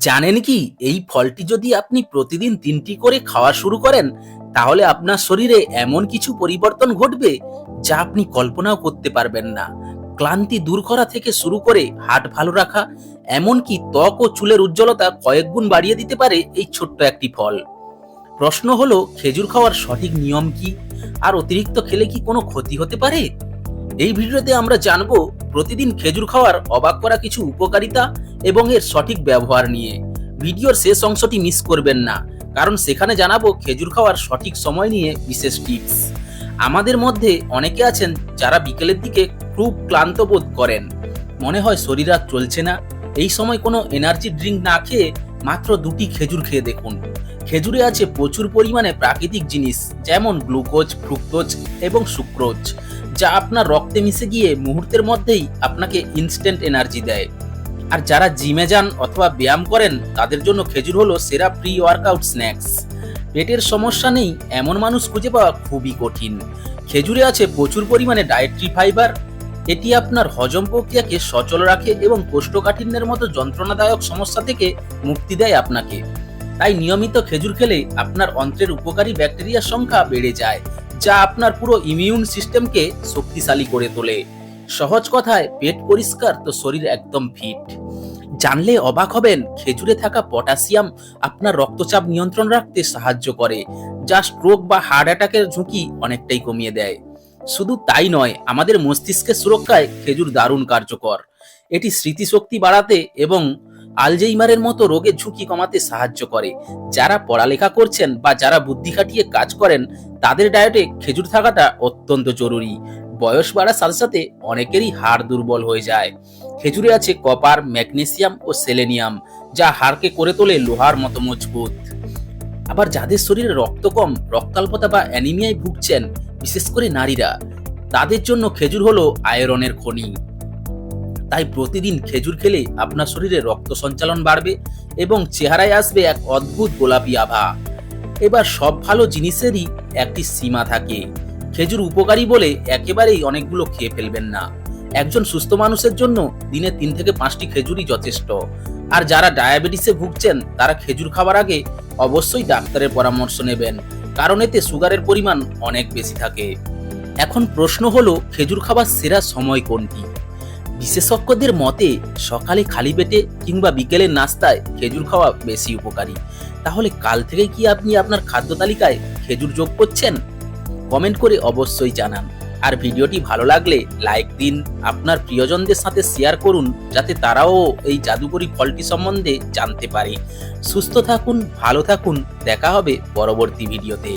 জানেন কি, এই ফলটি যদি আপনি প্রতিদিন 3টি করে খাওয়া শুরু করেন, তাহলে আপনার শরীরে এমন কিছু পরিবর্তন ঘটবে যা আপনি কল্পনাও করতে পারবেন না। ক্লান্তি দূর করা থেকে শুরু করে হার্ট ভালো রাখা, এমনকি ত্বক ও চুলের উজ্জ্বলতা কয়েক গুণ বাড়িয়ে দিতে পারে এই ছোট্ট একটি ফল। প্রশ্ন হলো, খেজুর খাওয়ার সঠিক নিয়ম কি, আর অতিরিক্ত খেলে কি কোনো ক্ষতি হতে পারে? এই ভিডিওতে আমরা জানবো প্রতিদিন খেজুর খাওয়ার অবাক করা কিছু উপকারিতা এবং এর সঠিক ব্যবহার নিয়ে। ভিডিওর শেষ অংশটি মিস করবেন না, কারণ সেখানে জানাবো খেজুর খাওয়ার সঠিক সময় নিয়ে বিশেষ টিপস। আমাদের মধ্যে অনেকে আছেন যারা বিকেলের দিকে খুব ক্লান্ত বোধ করেন, মনে হয় শরীর আর চলছে না। এই সময় কোনো এনার্জি ড্রিঙ্ক না খেয়ে মাত্র 2টি খেজুর খেয়ে দেখুন। খেজুরে আছে প্রচুর পরিমাণে প্রাকৃতিক জিনিস, যেমন গ্লুকোজ, ফ্রুক্টোজ এবং সুক্রোজ, যা আপনার রক্তে মিশে গিয়ে মুহূর্তের মধ্যেই আপনাকে ইনস্ট্যান্ট এনার্জি দেয়। আর যারা জিমে যান অথবা ব্যায়াম করেন, তাদের জন্য খেজুর হলো সেরা প্রি ওয়ার্কআউট স্ন্যাক্স। পেটের সমস্যা নেই এমন মানুষ খুঁজে পাওয়া খুবই কঠিন। খেজুরে আছে প্রচুর পরিমাণে ডায়েটরি ফাইবার। এটি আপনার হজম প্রক্রিয়াকে সচল রাখে এবং কোষ্ঠকাঠিন্যের মতো যন্ত্রণাদায়ক সমস্যা থেকে মুক্তি দেয় আপনাকে। তাই নিয়মিত খেজুর খেলে আপনার অন্ত্রের উপকারী ব্যাকটেরিয়ার সংখ্যা বেড়ে যায়, যা আপনার পুরো ইমিউন সিস্টেমকে শক্তিশালী করে তোলে। সহজ কথায়, পেট পরিষ্কার তো শরীর একদম ফিট। জানলে অবাক হবেন, খেজুরে থাকা পটাশিয়াম আপনার রক্তচাপ নিয়ন্ত্রণ রাখতে সাহায্য করে, যা স্ট্রোক বা হার্ট অ্যাটাকের ঝুঁকি অনেকটাই কমিয়ে দেয়। শুধু তাই নয়, আমাদের মস্তিষ্কের সুরক্ষায় খেজুর দারুণ কার্যকর। এটি স্মৃতিশক্তি বাড়াতে এবং আলজেইমারের মতো রোগের ঝুঁকি কমাতে সাহায্য করে। যারা পড়ালেখা করছেন বা যারা বুদ্ধি খাটিয়ে কাজ করেন, তাদের ডায়েটে খেজুর থাকাটা অত্যন্ত জরুরি। বয়স বাড়ার সাথে সাথে অনেকেরই হাড় দুর্বল হয়ে যায়। খেজুরে আছে কপার, ম্যাগনেসিয়াম ও সেলেনিয়াম, যা হাড়কে করে তোলে লোহার মতো মজবুত। আবার যাদের শরীরে রক্ত কম, রক্তাল্পতা বা অ্যানিমিয়ায় ভুগছেন, বিশেষ করে নারীরা, তাদের জন্য খেজুর হলো আয়রনের খনি। তাই প্রতিদিন খেজুর খেলে আপনার শরীরে রক্ত সঞ্চালন বাড়বে এবং চেহারায় আসবে এক অদ্ভুত গোলাপি আভা। এবার সব ভালো জিনিসেরই একটি সীমা থাকে। খেজুর উপকারী বলে একেবারেই অনেকগুলো খেয়ে ফেলবেন না। একজন সুস্থ মানুষের জন্য দিনে 3 থেকে 5টি খেজুরই যথেষ্ট। আর যারা ডায়াবেটিসে ভুগছেন, তারা খেজুর খাওয়ার আগে অবশ্যই ডাক্তারের পরামর্শ নেবেন, কারণ এতে সুগারের পরিমাণ অনেক বেশি থাকে। এখন প্রশ্ন হলো, খেজুর খাবার সেরা সময় কোনটি? বিশেষজ্ঞদের মতে সকালে খালি পেটে কিংবা বিকেলের নাস্তায় খেজুর খাওয়া বেশি উপকারী। তাহলে কাল থেকে কি আপনি আপনার খাদ্য তালিকায় খেজুর যোগ করছেন? কমেন্ট করে অবশ্যই জানান। আর ভিডিওটি ভালো লাগলে লাইক দিন, আপনার প্রিয়জনদের সাথে শেয়ার করুন, যাতে তারাও এই জাদুকরী ফলটি সম্বন্ধে জানতে পারে। সুস্থ থাকুন, ভালো থাকুন, দেখা হবে পরবর্তী ভিডিওতে।